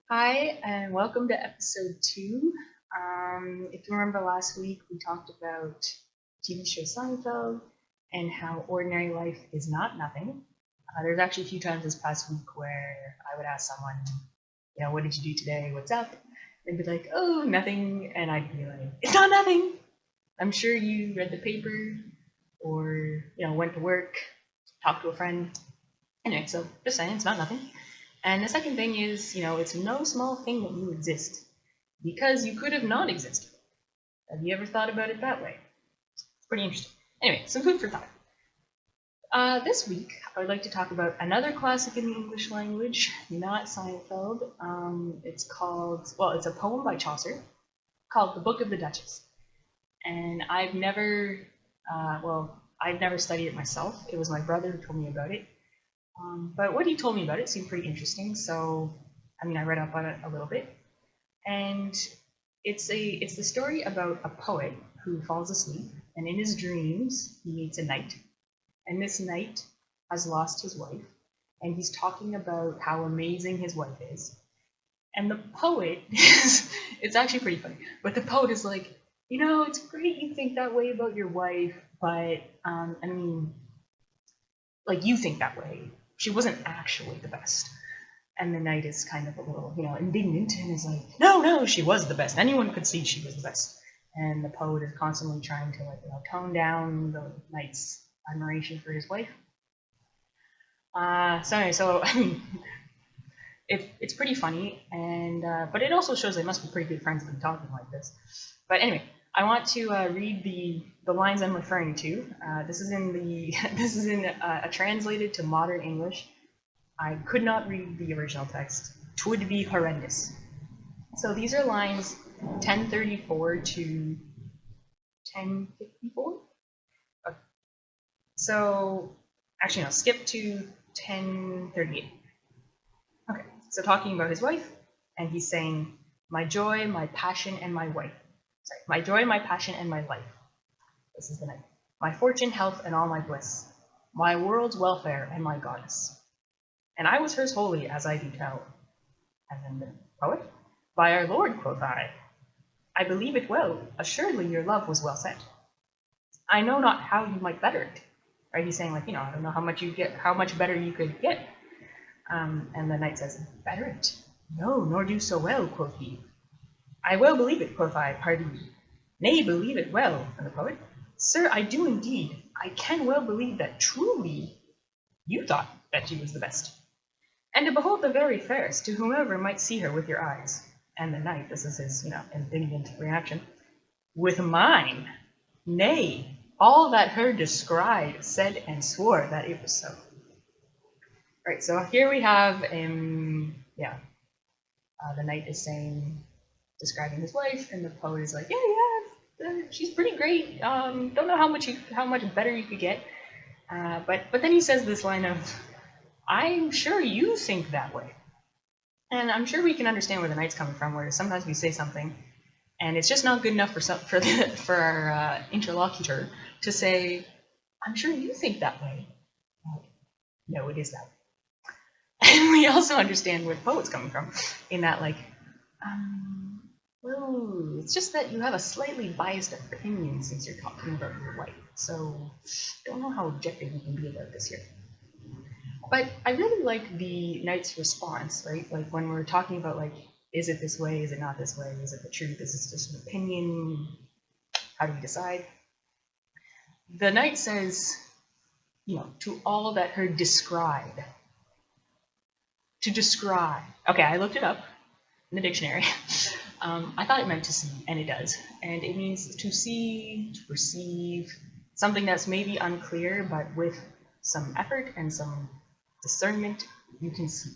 Hi, and welcome to episode 2. If you remember last week, we talked about TV show Seinfeld and how ordinary life is not nothing. There's actually a few times this past week where I would ask someone, what did you do today? What's up? They'd be like, oh, nothing. And I'd be like, it's not nothing. I'm sure you read the paper or, went to work, talked to a friend. Anyway, so just saying, it's not nothing. And the second thing is, it's no small thing that you exist because you could have not existed. Have you ever thought about it that way? It's pretty interesting. Anyway, some food for thought. This week, I would like to talk about another classic in the English language, not Seinfeld. It's a poem by Chaucer called The Book of the Duchess. And I've never studied it myself. It was my brother who told me about it. But what he told me about it seemed pretty interesting, so I read up on it a little bit, and it's the story about a poet who falls asleep, and in his dreams he meets a knight, and this knight has lost his wife, and he's talking about how amazing his wife is, and the poet it's actually pretty funny, but the poet is like, it's great you think that way about your wife, but like you think that way. She wasn't actually the best. And the knight is kind of a little, indignant and is like, no, no, she was the best. Anyone could see she was the best. And the poet is constantly trying to tone down the knight's admiration for his wife. It's pretty funny, and but it also shows they must be pretty good friends to be talking like this. But anyway, I want to read the lines I'm referring to. This is in the this is in a translated to modern English. I could not read the original text. Twould be horrendous. So these are lines 1034 to 1054. Okay. So actually, no, skip to 1038. Okay, so talking about his wife, and he's saying, my joy, my passion, and my wife. Sorry, my joy, my passion, and my life. This is the night. My fortune, health, and all my bliss. My world's welfare, and my goddess. And I was hers wholly, as I do tell. And then the poet, by our Lord, quoth I believe it well. Assuredly your love was well set. I know not how you might better it. Right? He's saying I don't know how much better you could get. And the knight says, better it? No, nor do so well, quoth he. I well believe it, quoth I, pardon me. Nay, believe it well, and the poet. Sir, I do indeed. I can well believe that truly you thought that she was the best. And to behold the very fairest, to whomever might see her with your eyes. And the knight, this is his, indignant reaction, with mine. Nay, all that her descried, said, and swore that it was so. Right, so here we have, the knight is describing his wife, and the poet is like, she's pretty great. Don't know how much better you could get. But then he says this line of, I'm sure you think that way. And I'm sure we can understand where the knight's coming from, where sometimes we say something, and it's just not good enough for our interlocutor to say, I'm sure you think that way. No, it is that way. And we also understand where the poet's coming from, in that, well, it's just that you have a slightly biased opinion since you're talking about your wife. So, don't know how objective you can be about this here. But I really like the knight's response, right? Like when we're talking about is it this way? Is it not this way? Is it the truth? Is this just an opinion? How do we decide? The knight says, to all that her describe. To describe. Okay, I looked it up in the dictionary. I thought it meant to see, and it does. And it means to see, to perceive, something that's maybe unclear, but with some effort and some discernment, you can see.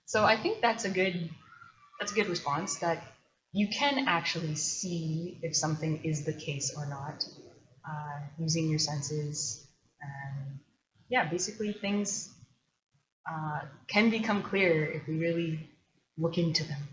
So I think that's a good response, that you can actually see if something is the case or not, using your senses. And basically things can become clear if we really look into them.